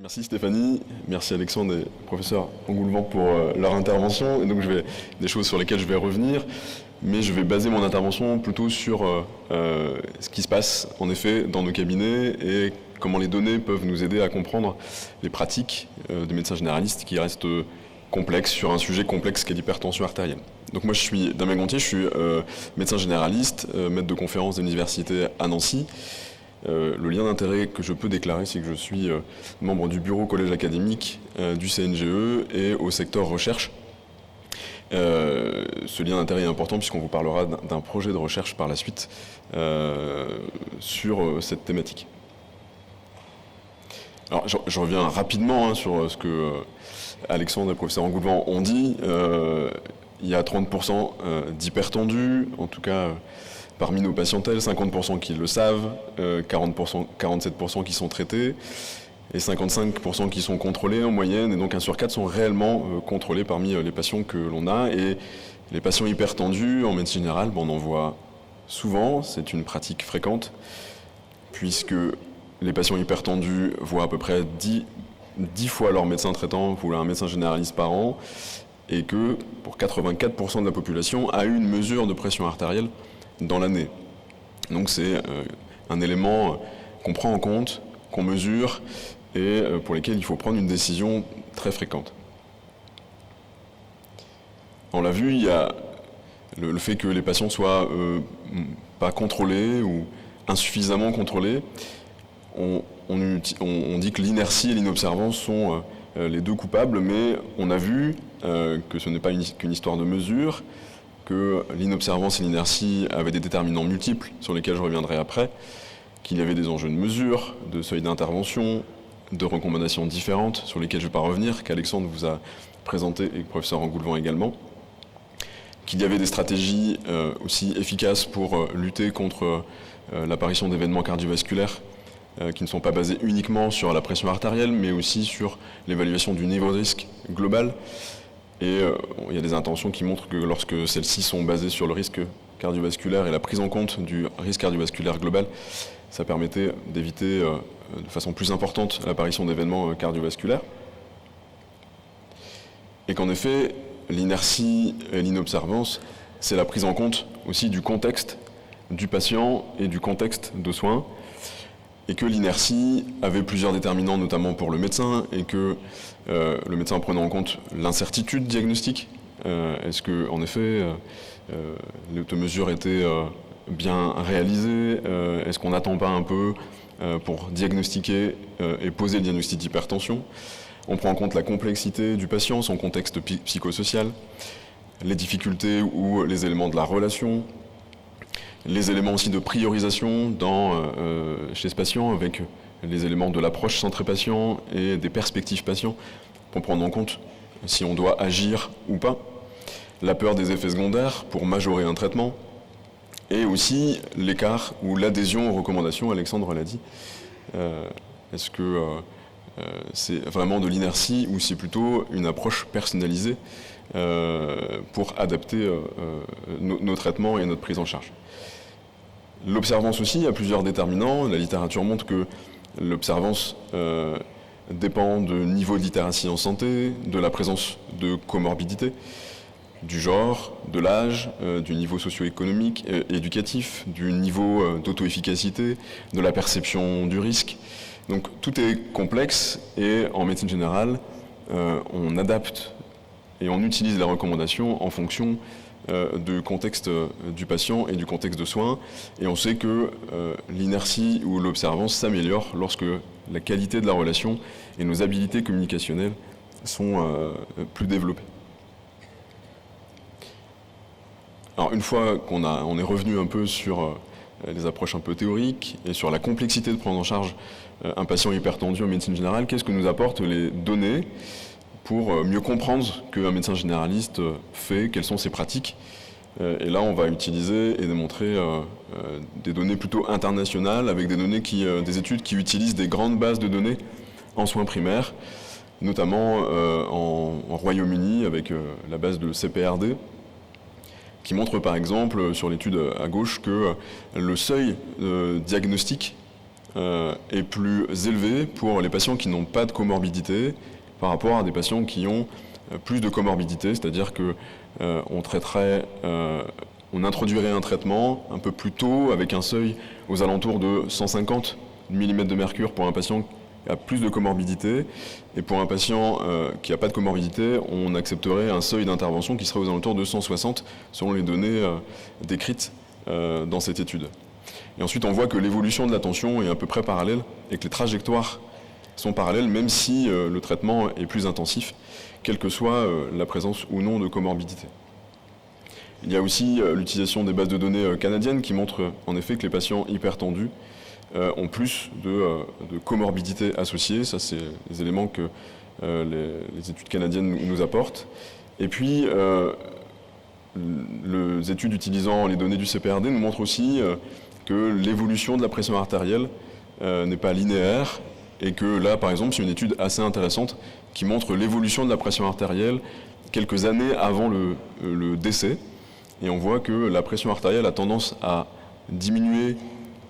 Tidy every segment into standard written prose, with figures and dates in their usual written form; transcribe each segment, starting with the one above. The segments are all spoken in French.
Merci Stéphanie, merci Alexandre et professeur Engoulevent pour leur intervention. Et donc des choses sur lesquelles je vais revenir, mais je vais baser mon intervention plutôt sur ce qui se passe en effet dans nos cabinets et comment les données peuvent nous aider à comprendre les pratiques de médecins généralistes qui restent complexes sur un sujet complexe qu'est l'hypertension artérielle. Donc moi je suis Damien Gontier, je suis médecin généraliste, maître de conférence de l'université à Nancy. Le lien d'intérêt que je peux déclarer, c'est que je suis membre du bureau collège académique du CNGE et au secteur recherche. Ce lien d'intérêt est important puisqu'on vous parlera d'un projet de recherche par la suite sur cette thématique. Alors, je reviens rapidement sur ce que Alexandre et le professeur Engoulevent ont dit. Il y a 30% d'hypertendus, en tout cas parmi nos patientèles, 50% qui le savent, 47% qui sont traités et 55% qui sont contrôlés en moyenne. Et donc 1 sur 4 sont réellement contrôlés parmi les patients que l'on a. Et les patients hypertendus, en médecine générale, on en voit souvent, c'est une pratique fréquente, puisque les patients hypertendus voient à peu près 10 fois leur médecin traitant ou un médecin généraliste par an, et que pour 84% de la population a eu une mesure de pression artérielle dans l'année. Donc c'est un élément qu'on prend en compte, qu'on mesure et pour lesquels il faut prendre une décision très fréquente. On l'a vu, il y a le fait que les patients soient pas contrôlés ou insuffisamment contrôlés. On dit que l'inertie et l'inobservance sont les deux coupables, mais on a vu que ce n'est pas qu'une histoire de mesure, que l'inobservance et l'inertie avaient des déterminants multiples, sur lesquels je reviendrai après, qu'il y avait des enjeux de mesure, de seuil d'intervention, de recommandations différentes, sur lesquelles je ne vais pas revenir, qu'Alexandre vous a présenté et que le professeur Engoulevent également, qu'il y avait des stratégies aussi efficaces pour lutter contre l'apparition d'événements cardiovasculaires qui ne sont pas basés uniquement sur la pression artérielle, mais aussi sur l'évaluation du niveau de risque global. Et il y a des intentions qui montrent que lorsque celles-ci sont basées sur le risque cardiovasculaire et la prise en compte du risque cardiovasculaire global, ça permettait d'éviter de façon plus importante l'apparition d'événements cardiovasculaires. Et qu'en effet, l'inertie et l'inobservance, c'est la prise en compte aussi du contexte du patient et du contexte de soins, et que l'inertie avait plusieurs déterminants, notamment pour le médecin, et que le médecin prenait en compte l'incertitude diagnostique. Est-ce que, en effet, l'automesure était bien réalisée? Est-ce qu'on n'attend pas un peu pour diagnostiquer et poser le diagnostic d'hypertension? On prend en compte la complexité du patient, son contexte psychosocial, les difficultés ou les éléments de la relation, les éléments aussi de priorisation chez ce patient, avec les éléments de l'approche centrée patient et des perspectives patients, pour prendre en compte si on doit agir ou pas, la peur des effets secondaires pour majorer un traitement, et aussi l'écart ou l'adhésion aux recommandations, Alexandre l'a dit. Est-ce que c'est vraiment de l'inertie ou c'est plutôt une approche personnalisée pour adapter nos traitements et notre prise en charge? L'observance aussi a plusieurs déterminants. La littérature montre que l'observance dépend du niveau de littératie en santé, de la présence de comorbidités, du genre, de l'âge, du niveau socio-économique, éducatif, du niveau d'auto-efficacité, de la perception du risque. Donc tout est complexe et en médecine générale, on adapte et on utilise les recommandations en fonction du contexte du patient et du contexte de soins. Et on sait que l'inertie ou l'observance s'améliore lorsque la qualité de la relation et nos habiletés communicationnelles sont plus développées. Alors une fois qu'on est revenu un peu sur les approches un peu théoriques et sur la complexité de prendre en charge un patient hypertendu en médecine générale, qu'est-ce que nous apportent les données pour mieux comprendre ce qu'un médecin généraliste fait, quelles sont ses pratiques. Et là, on va utiliser et démontrer des données plutôt internationales, avec des études qui utilisent des grandes bases de données en soins primaires, notamment en Royaume-Uni, avec la base de CPRD, qui montre par exemple, sur l'étude à gauche, que le seuil diagnostique est plus élevé pour les patients qui n'ont pas de comorbidité par rapport à des patients qui ont plus de comorbidité, c'est-à-dire que on introduirait un traitement un peu plus tôt avec un seuil aux alentours de 150 mm de mercure pour un patient qui a plus de comorbidité, et pour un patient qui n'a pas de comorbidité, on accepterait un seuil d'intervention qui serait aux alentours de 160 selon les données décrites dans cette étude. Et ensuite, on voit que l'évolution de la tension est à peu près parallèle et que les trajectoires sont parallèles, même si le traitement est plus intensif, quelle que soit la présence ou non de comorbidité. Il y a aussi l'utilisation des bases de données canadiennes qui montrent en effet que les patients hypertendus ont plus de comorbidités associées. Ça, c'est les éléments que les études canadiennes nous apportent. Et puis, les études utilisant les données du CPRD nous montrent aussi que l'évolution de la pression artérielle n'est pas linéaire, et que là, par exemple, c'est une étude assez intéressante qui montre l'évolution de la pression artérielle quelques années avant le décès. Et on voit que la pression artérielle a tendance à diminuer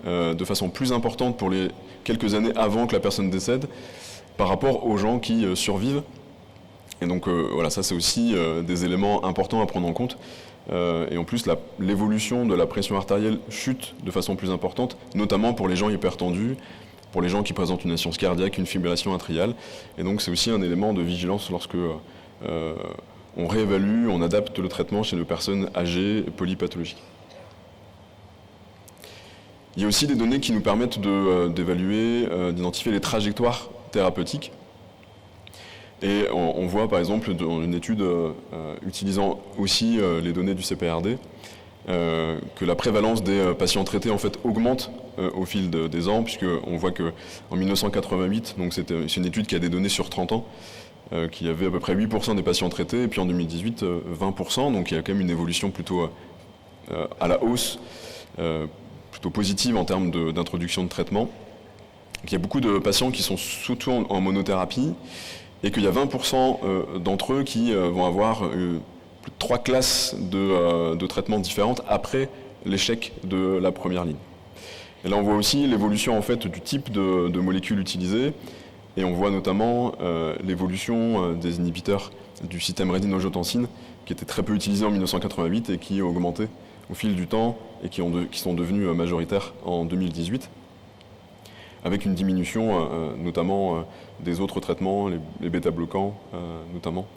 de façon plus importante pour les quelques années avant que la personne décède par rapport aux gens qui survivent. Et donc voilà, ça c'est aussi des éléments importants à prendre en compte. Et en plus, l'évolution de la pression artérielle chute de façon plus importante, notamment pour les gens hypertendus, pour les gens qui présentent une insuffisance cardiaque, une fibrillation atriale. Et donc c'est aussi un élément de vigilance lorsque on réévalue, on adapte le traitement chez les personnes âgées et polypathologiques. Il y a aussi des données qui nous permettent d'évaluer, d'identifier les trajectoires thérapeutiques. Et on voit par exemple dans une étude utilisant aussi les données du CPRD que la prévalence des patients traités en fait augmente au fil des ans, puisqu'on voit qu'en 1988, donc c'est une étude qui a des données sur 30 ans, qu'il y avait à peu près 8% des patients traités, et puis en 2018, 20%, donc il y a quand même une évolution plutôt à la hausse, plutôt positive en termes d'introduction de traitement. Donc, il y a beaucoup de patients qui sont surtout en monothérapie, et qu'il y a 20% d'entre eux qui vont avoir plus de 3 classes de traitements différentes après l'échec de la première ligne. Et là on voit aussi l'évolution en fait du type de molécules utilisées, et on voit notamment l'évolution des inhibiteurs du système rénine-angiotensine qui était très peu utilisé en 1988 et qui a augmenté au fil du temps et qui sont devenus majoritaires en 2018, avec une diminution notamment des autres traitements, les bêta-bloquants notamment.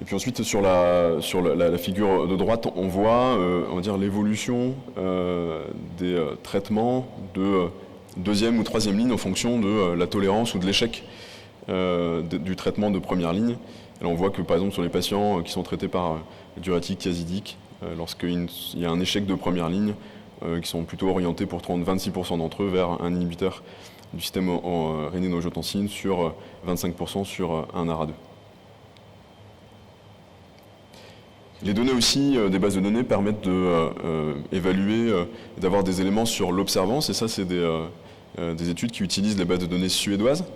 Et puis ensuite, sur la figure de droite, on voit l'évolution des traitements de deuxième ou troisième ligne en fonction de la tolérance ou de l'échec du traitement de première ligne. Et là, on voit que par exemple sur les patients qui sont traités par diurétique thiazidique, lorsqu'il y a un échec de première ligne, qui sont plutôt orientés pour 26% d'entre eux vers un inhibiteur du système rénine-angiotensine sur 25% sur un ARA2. Les données aussi des bases de données permettent d'évaluer, d'avoir des éléments sur l'observance, et ça c'est des études qui utilisent les bases de données suédoises.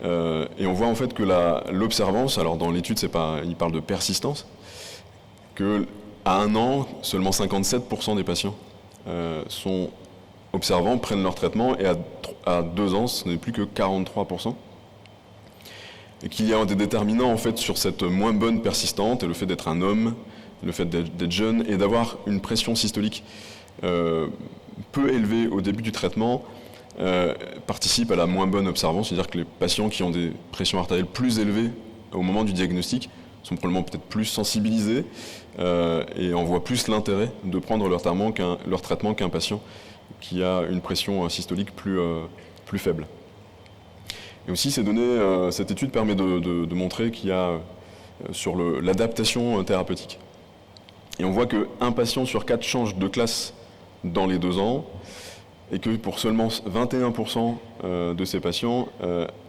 Et on voit en fait que l'observance, alors dans l'étude il parle de persistance, qu'à 1 an, seulement 57% des patients sont observants, prennent leur traitement, et à 2 ans, ce n'est plus que 43%. Et qu'il y a des déterminants en fait sur cette moins bonne persistante, et le fait d'être un homme, le fait d'être jeune, et d'avoir une pression systolique peu élevée au début du traitement, participe à la moins bonne observance, c'est-à-dire que les patients qui ont des pressions artérielles plus élevées au moment du diagnostic sont probablement peut-être plus sensibilisés et en voient plus l'intérêt de prendre leur traitement qu'un patient qui a une pression systolique plus faible. Et aussi, cette étude permet de montrer qu'il y a sur l'adaptation thérapeutique. Et on voit qu'un patient sur 4 change de classe dans les 2 ans, et que pour seulement 21% de ces patients,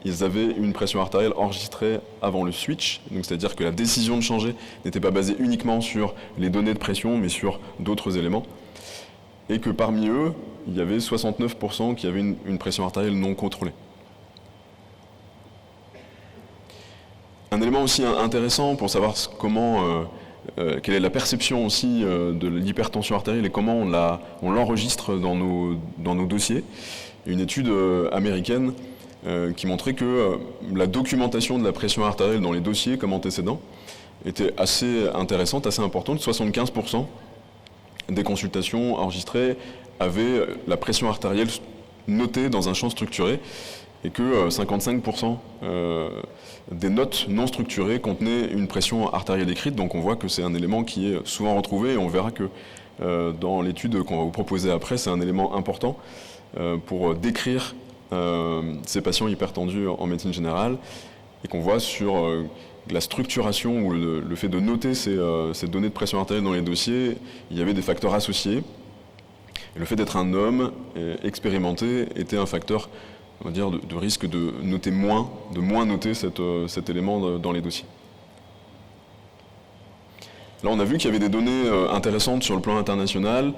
ils avaient une pression artérielle enregistrée avant le switch. Donc c'est-à-dire que la décision de changer n'était pas basée uniquement sur les données de pression, mais sur d'autres éléments. Et que parmi eux, il y avait 69% qui avaient une pression artérielle non contrôlée. Un élément aussi intéressant pour savoir comment quelle est la perception aussi de l'hypertension artérielle et comment on l'enregistre dans nos dossiers. Une étude américaine qui montrait que la documentation de la pression artérielle dans les dossiers comme antécédent était assez intéressante, assez importante. 75% des consultations enregistrées avaient la pression artérielle notée dans un champ structuré et que 55% des notes non structurées contenaient une pression artérielle écrite. Donc on voit que c'est un élément qui est souvent retrouvé et on verra que dans l'étude qu'on va vous proposer après, c'est un élément important pour décrire ces patients hypertendus en médecine générale et qu'on voit sur la structuration ou le fait de noter ces données de pression artérielle dans les dossiers, il y avait des facteurs associés. Et le fait d'être un homme expérimenté était un facteur, on va dire, de risque de moins noter cet élément dans les dossiers. Là, on a vu qu'il y avait des données intéressantes sur le plan international,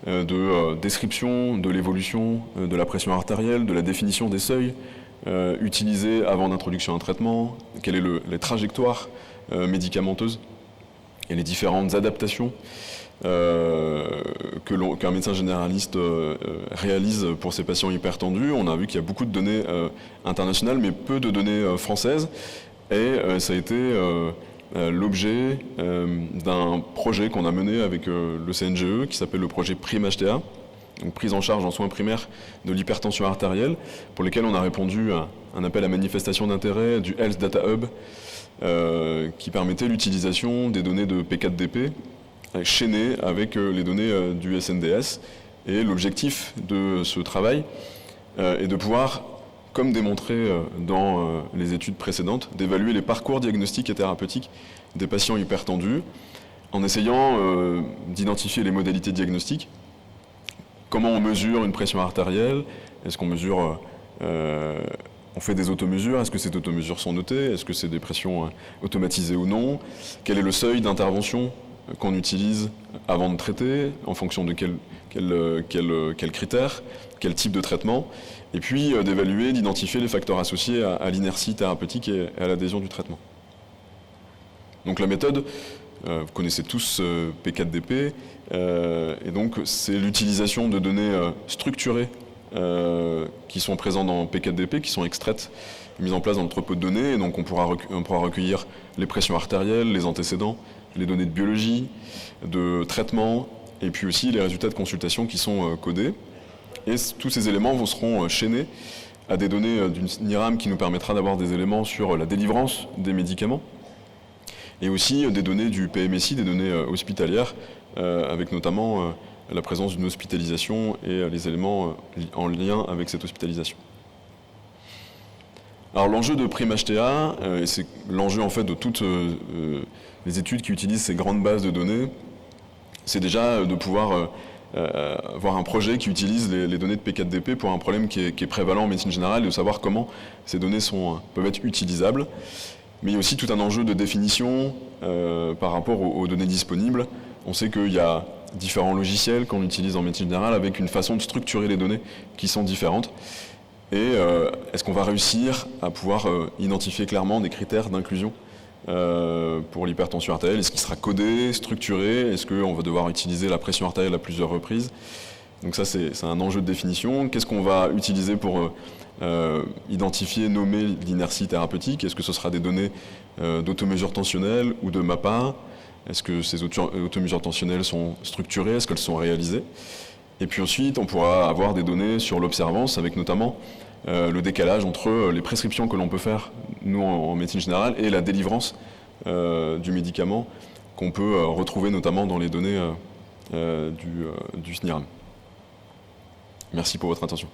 de description de l'évolution de la pression artérielle, de la définition des seuils utilisés avant l'introduction à un traitement, quelles sont les trajectoires médicamenteuses et les différentes adaptations qu'un médecin généraliste réalise pour ces patients hypertendus. On a vu qu'il y a beaucoup de données internationales, mais peu de données françaises. Et ça a été l'objet d'un projet qu'on a mené avec le CNGE, qui s'appelle le projet PRIME-HTA, donc prise en charge en soins primaires de l'hypertension artérielle, pour lesquels on a répondu à un appel à manifestation d'intérêt du Health Data Hub, qui permettait l'utilisation des données de P4DP, chaînées avec les données du SNDS. Et l'objectif de ce travail est de pouvoir, comme démontré dans les études précédentes, d'évaluer les parcours diagnostiques et thérapeutiques des patients hypertendus, en essayant d'identifier les modalités diagnostiques. Comment on mesure une pression artérielle? Est-ce qu'on mesure, on fait des automesures? Est-ce que ces automesures sont notées? Est-ce que c'est des pressions automatisées ou non? Quel est le seuil d'intervention qu'on utilise avant de traiter, en fonction de quels critères, quel type de traitement, et puis d'évaluer, d'identifier les facteurs associés à l'inertie thérapeutique et à l'adhésion du traitement. Donc la méthode, vous connaissez tous P4DP, et donc c'est l'utilisation de données structurées qui sont présentes dans P4DP, qui sont extraites, mises en place dans l'entrepôt de données, et donc on pourra recueillir les pressions artérielles, les antécédents, les données de biologie, de traitement, et puis aussi les résultats de consultation qui sont codés. Et tous ces éléments seront chaînés à des données d'une NIRAM qui nous permettra d'avoir des éléments sur la délivrance des médicaments, et aussi des données du PMSI, des données hospitalières, avec notamment la présence d'une hospitalisation et les éléments en lien avec cette hospitalisation. Alors l'enjeu de PRIME-HTA, et c'est l'enjeu en fait de toutes les études qui utilisent ces grandes bases de données, c'est déjà de pouvoir avoir un projet qui utilise les données de P4DP pour un problème qui est prévalent en médecine générale, de savoir comment ces données peuvent être utilisables. Mais il y a aussi tout un enjeu de définition par rapport aux données disponibles. On sait qu'il y a différents logiciels qu'on utilise en médecine générale avec une façon de structurer les données qui sont différentes. Et est-ce qu'on va réussir à pouvoir identifier clairement des critères d'inclusion pour l'hypertension artérielle? Est-ce qu'il sera codé, structuré? Est-ce qu'on va devoir utiliser la pression artérielle à plusieurs reprises? Donc ça, c'est un enjeu de définition. Qu'est-ce qu'on va utiliser pour identifier, nommer l'inertie thérapeutique? Est-ce que ce sera des données d'automesure tensionnelle ou de MAPA? Est-ce que ces automesures tensionnelles sont structurées? Est-ce qu'elles sont réalisées? Et puis ensuite, on pourra avoir des données sur l'observance, avec notamment le décalage entre les prescriptions que l'on peut faire, nous, en médecine générale, et la délivrance du médicament qu'on peut retrouver notamment dans les données du SNIRAM. Merci pour votre attention.